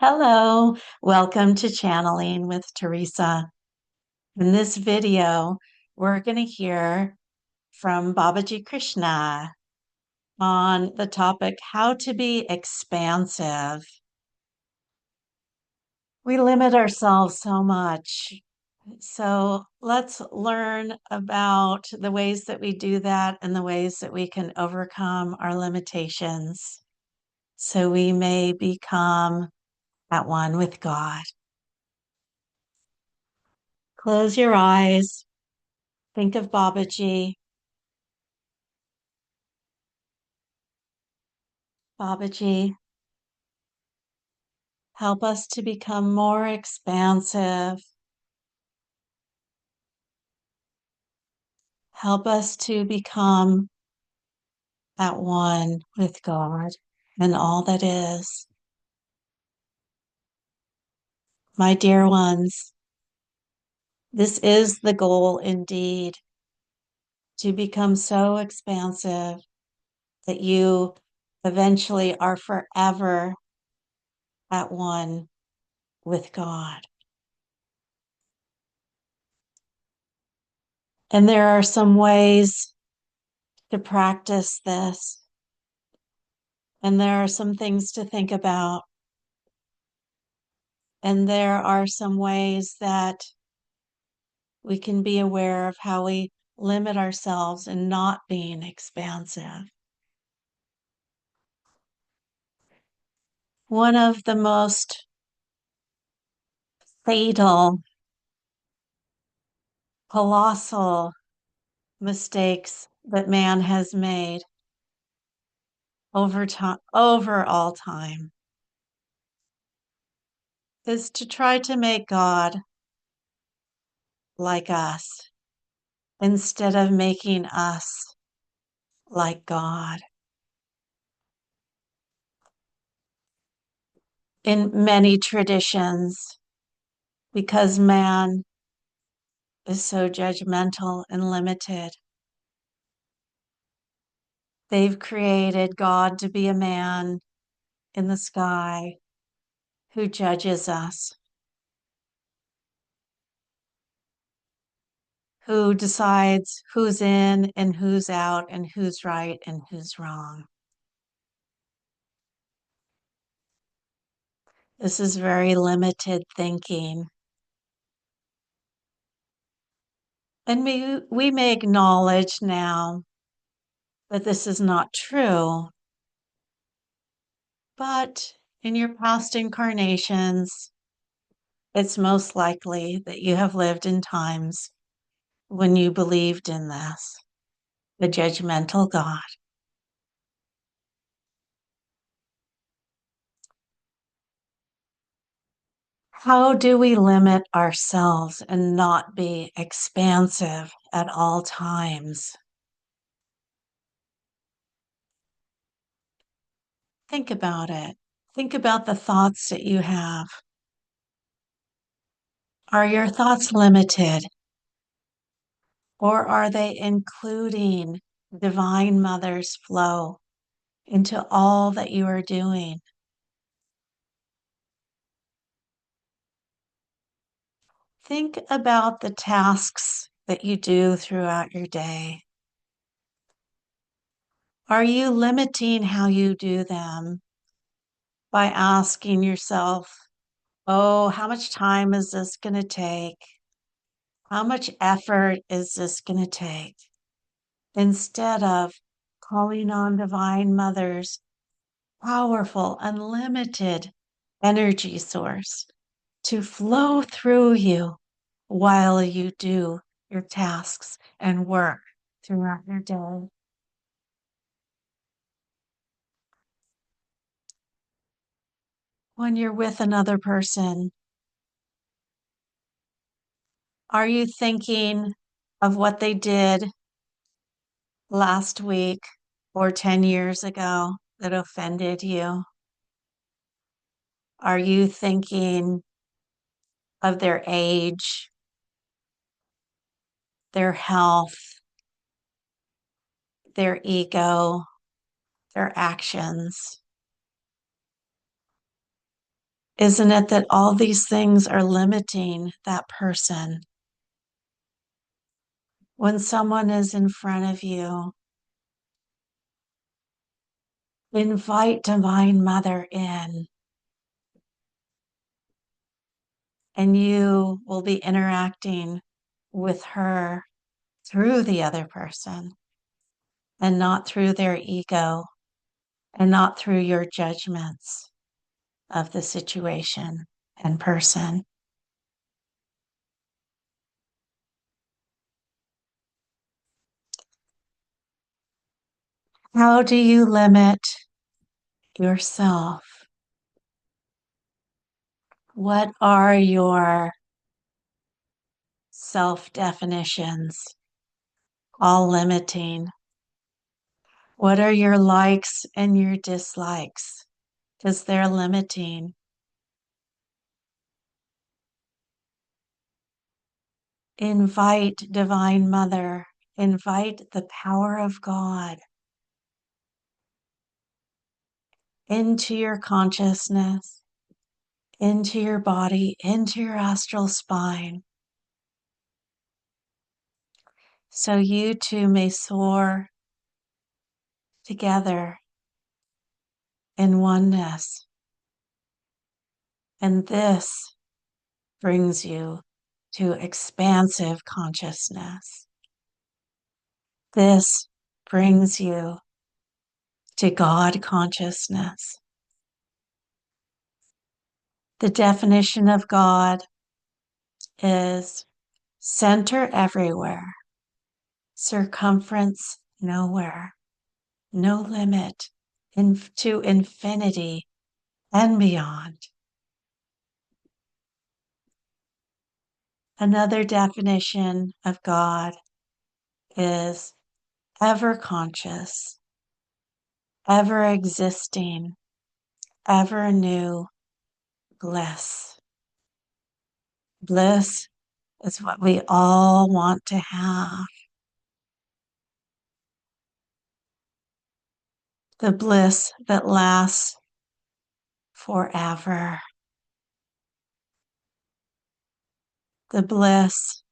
Hello, welcome to Channeling with Teresa. In this video, we're going to hear from Babaji Krishna on the topic how to be expansive. We limit ourselves so much. So let's learn about the ways that we do that and the ways that we can overcome our limitations so we may become at one with God. Close your eyes. Think of Babaji. Babaji, help us to become more expansive. Help us to become at one with God and all that is. My dear ones, this is the goal indeed, to become so expansive that you eventually are forever at one with God. And there are some ways to practice this. And there are some things to think about. And there are some ways that we can be aware of how we limit ourselves in not being expansive. One of the most fatal, colossal mistakes that man has made over all time, is to try to make God like us instead of making us like God. In many traditions, because man is so judgmental and limited, they've created God to be a man in the sky who judges us, who decides who's in and who's out and who's right and who's wrong. This is very limited thinking. And we may acknowledge now that this is not true, but in your past incarnations, it's most likely that you have lived in times when you believed in this, the judgmental God. How do we limit ourselves and not be expansive at all times? Think about it. Think about the thoughts that you have. Are your thoughts limited, or are they including Divine Mother's flow into all that you are doing? Think about the tasks that you do throughout your day. Are you limiting how you do them by asking yourself, oh, how much time is this going to take? How much effort is this going to take? Instead of calling on Divine Mother's powerful, unlimited energy source to flow through you while you do your tasks and work throughout your day. When you're with another person, are you thinking of what they did last week or 10 years ago that offended you? Are you thinking of their age, their health, their ego, their actions? Isn't it that all these things are limiting that person? When someone is in front of you, invite Divine Mother in, and you will be interacting with her through the other person and not through their ego and not through your judgments of the situation and person. How do you limit yourself? What are your self definitions? All limiting. What are your likes and your dislikes? Because they're limiting. Invite Divine Mother, invite the power of God into your consciousness, into your body, into your astral spine, so you two may soar together in oneness. And this brings you to expansive consciousness. This brings you to God consciousness. The definition of God is center everywhere, circumference nowhere, no limit to infinity and beyond. Another definition of God is ever conscious, ever existing, ever new bliss. Bliss is what we all want to have. The bliss that lasts forever. The bliss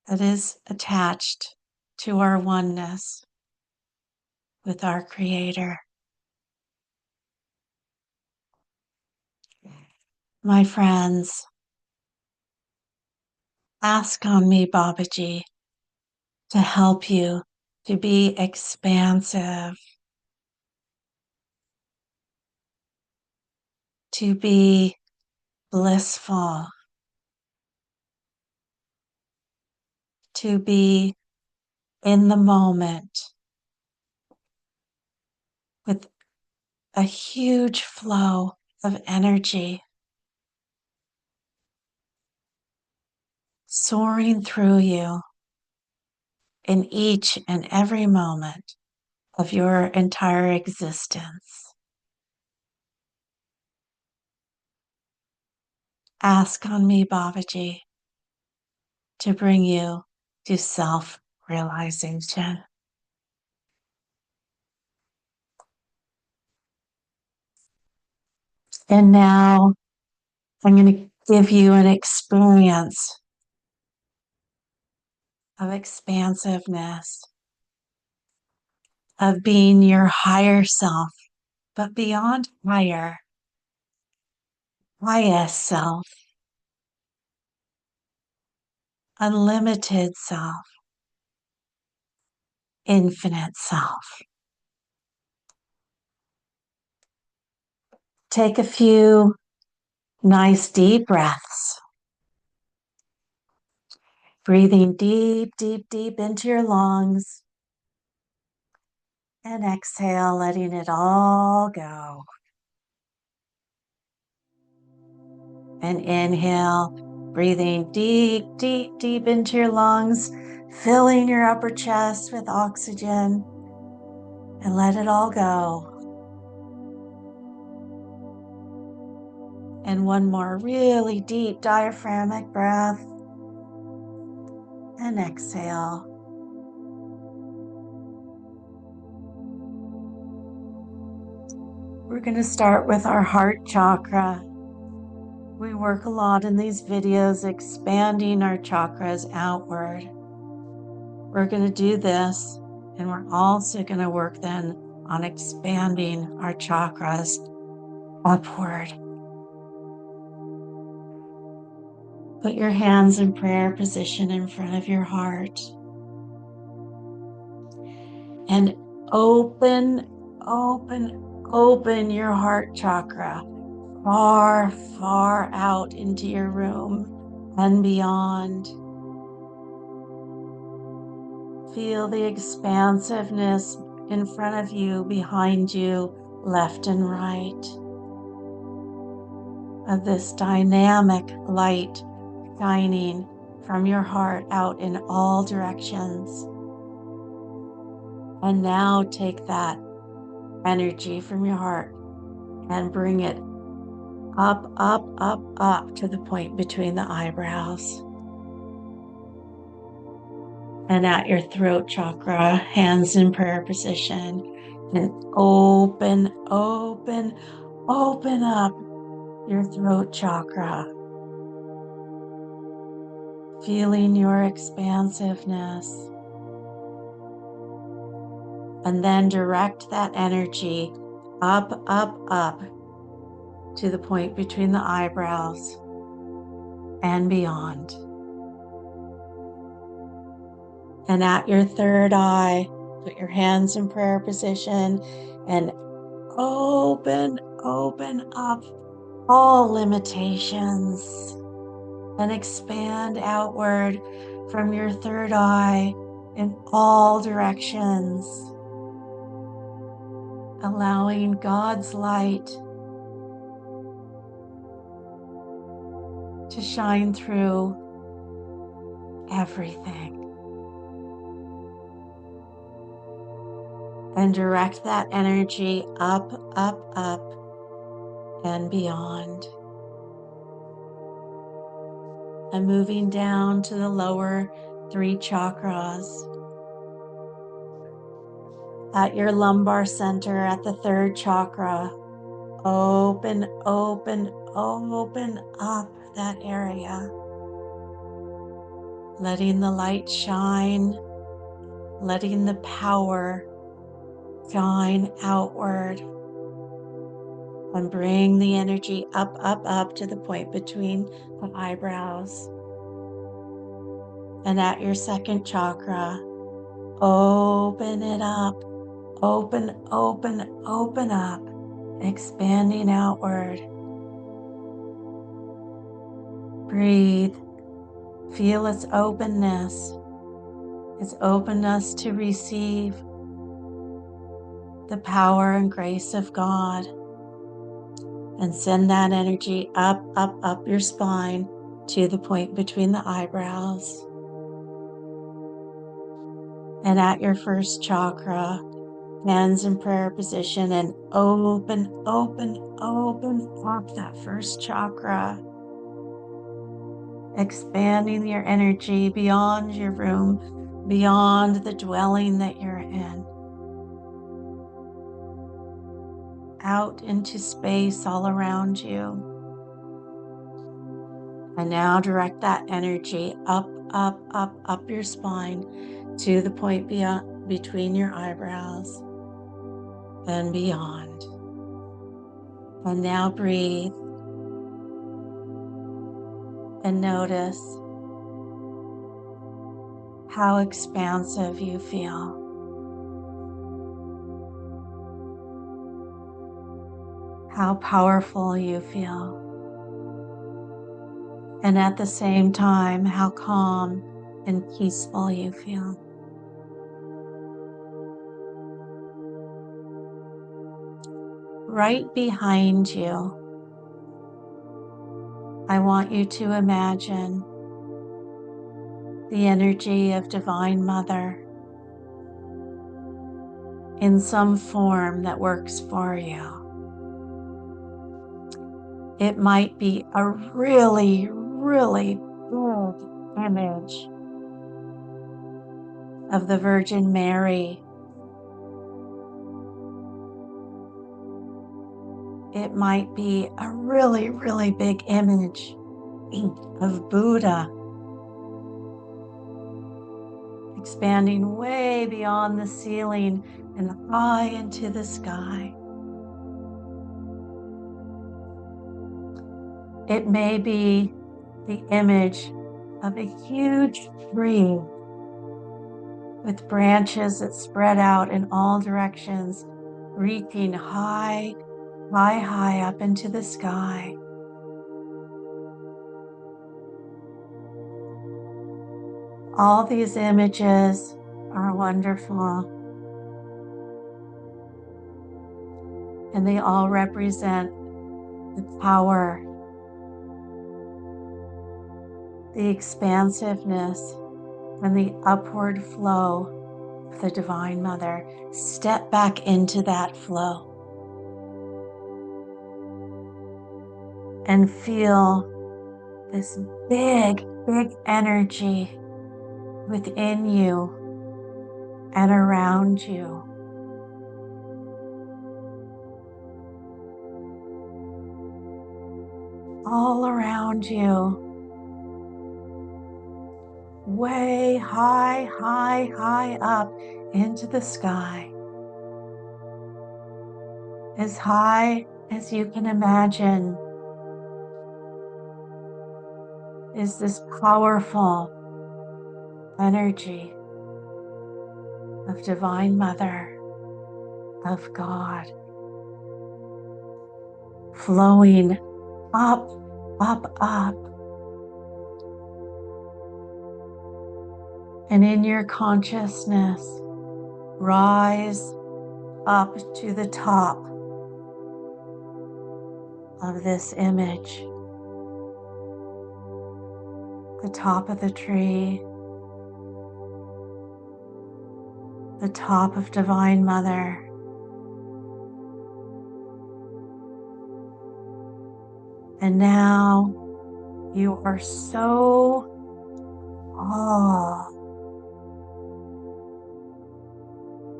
that is attached to our oneness with our Creator. My friends, ask on me, Babaji, to help you to be expansive, to be blissful, to be in the moment with a huge flow of energy soaring through you in each and every moment of your entire existence. Ask on me, Babaji, to bring you to self-realization. And now I'm going to give you an experience of expansiveness, of being your higher self, but beyond higher, highest self, unlimited self, infinite self. Take a few nice deep breaths, breathing deep, deep, deep into your lungs, and exhale, letting it all go. And inhale, breathing deep, deep, deep into your lungs, filling your upper chest with oxygen, and let it all go. And one more really deep diaphragmatic breath, and exhale. We're going to start with our heart chakra. We work a lot in these videos expanding our chakras outward. We're going to do this, and we're also going to work then on expanding our chakras upward. Put your hands in prayer position in front of your heart and open your heart chakra far, far out into your room and beyond. Feel the expansiveness in front of you, behind you, left and right, of this dynamic light shining from your heart out in all directions. And now take that energy from your heart and bring it up, up, up, up to the point between the eyebrows. And at your throat chakra, hands in prayer position, and open up your throat chakra, feeling your expansiveness. And then direct that energy up, up, up to the point between the eyebrows and beyond. And at your third eye, put your hands in prayer position and open up all limitations and expand outward from your third eye in all directions, allowing God's light to shine through everything. And direct that energy up, up, up, and beyond. And moving down to the lower three chakras. At your lumbar center, at the third chakra, open up that area. Letting the light shine, letting the power shine outward, and bring the energy up, up, up to the point between the eyebrows. And at your second chakra, open it up, open up, expanding outward. Breathe, feel its openness to receive the power and grace of God, and send that energy up, up, up your spine to the point between the eyebrows. And at your first chakra, hands in prayer position and open up that first chakra, expanding your energy beyond your room, beyond the dwelling that you're in, out into space all around you. And now direct that energy up your spine to the point beyond, between your eyebrows and beyond. And now breathe and notice how expansive you feel. How powerful you feel. And at the same time, how calm and peaceful you feel. Right behind you, I want you to imagine the energy of Divine Mother in some form that works for you. It might be a really big image of the Virgin Mary It might be a really, really big image of Buddha, expanding way beyond the ceiling and high into the sky. It may be the image of a huge tree with branches that spread out in all directions, reaching high, high, high up into the sky. All these images are wonderful, and they all represent the power, the expansiveness, and the upward flow of the Divine Mother. Step back into that flow and feel this big, big energy within you and around you. All around you. Way high, high, high up into the sky. As high as you can imagine is this powerful energy of Divine Mother, of God, flowing up, up, up. And in your consciousness, rise up to the top of this image, the top of the tree, the top of Divine Mother. And now you are so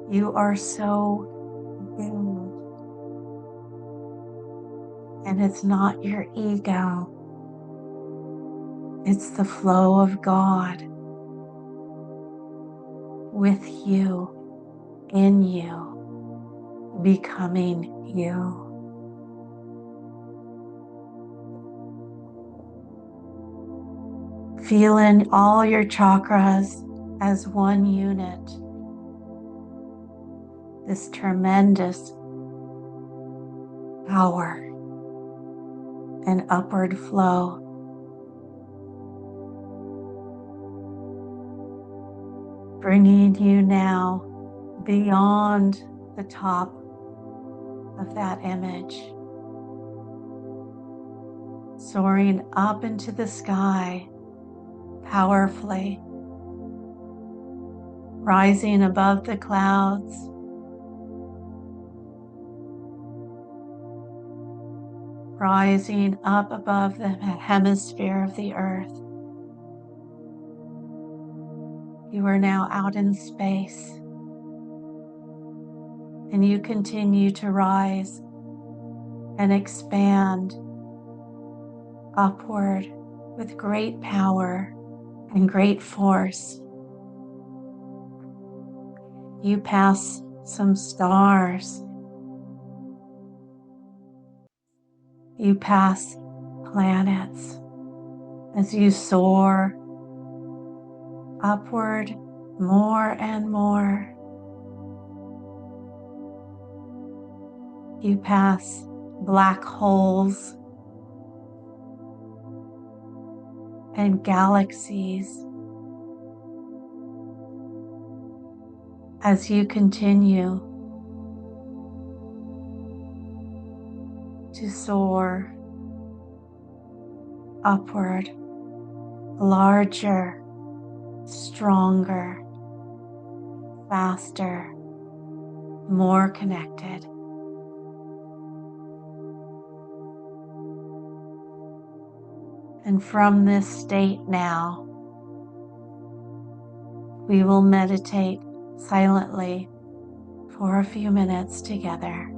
you are so big. And it's not your ego. It's the flow of God with you, in you, becoming you. Feeling all your chakras as one unit. This tremendous power and upward flow. Bringing you now beyond the top of that image. Soaring up into the sky powerfully. Rising above the clouds. Rising up above the hemisphere of the earth. You are now out in space, and you continue to rise and expand upward with great power and great force. You pass some stars. You pass planets as you soar upward more and more. You pass black holes and galaxies as you continue to soar upward, larger, stronger, faster, more connected. And from this state now, we will meditate silently for a few minutes together.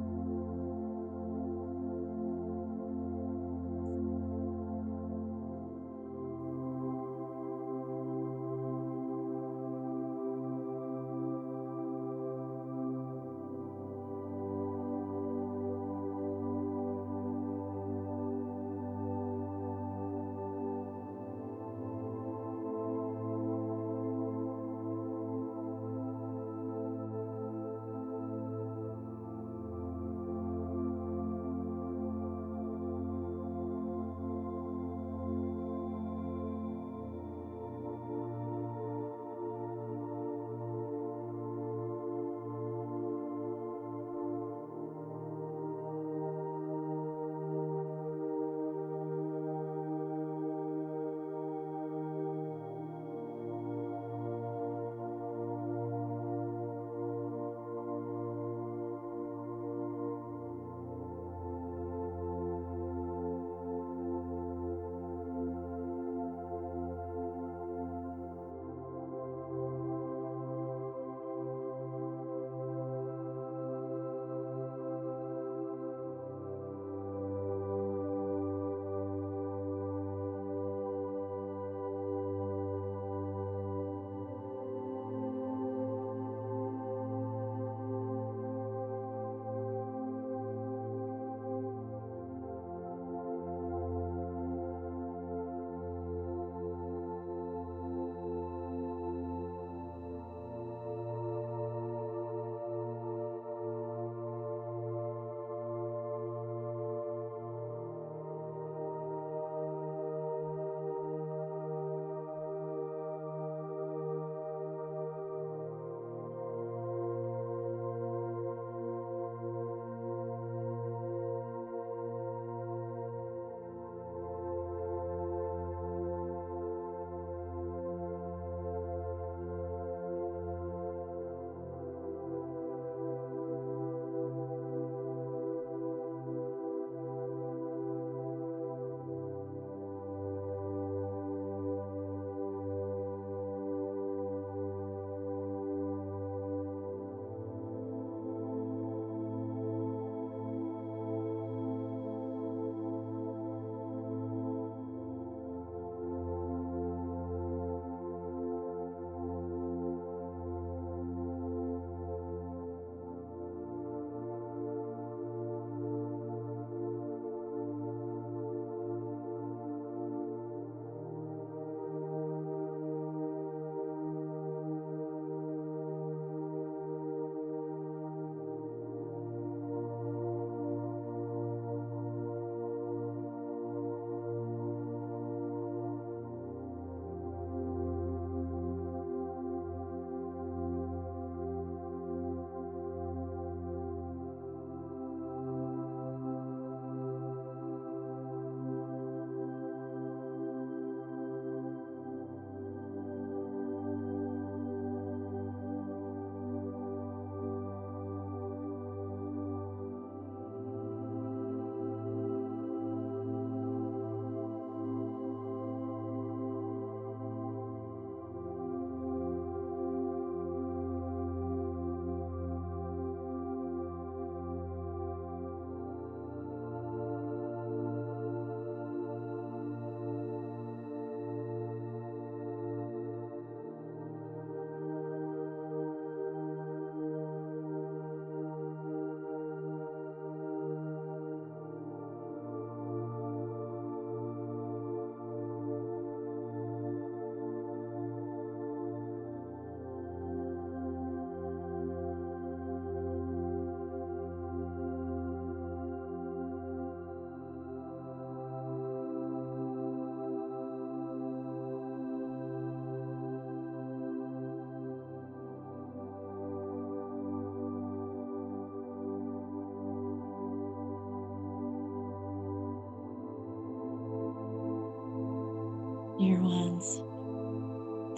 dear ones,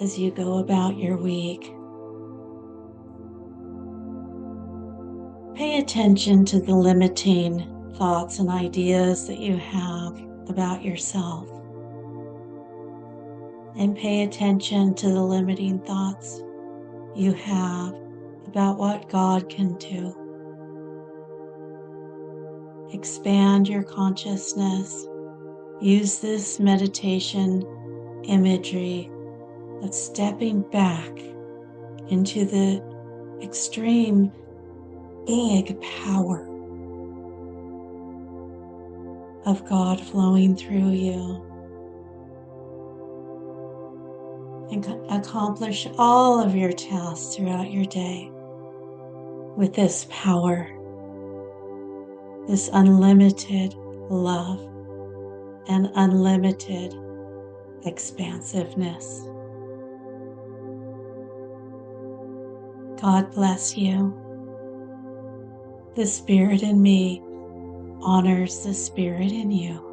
as you go about your week. Pay attention to the limiting thoughts and ideas that you have about yourself. And pay attention to the limiting thoughts you have about what God can do. Expand your consciousness. Use this meditation imagery of stepping back into the extreme big power of God flowing through you, and accomplish all of your tasks throughout your day with this power, this unlimited love and unlimited expansiveness. God bless you. The Spirit in me honors the Spirit in you.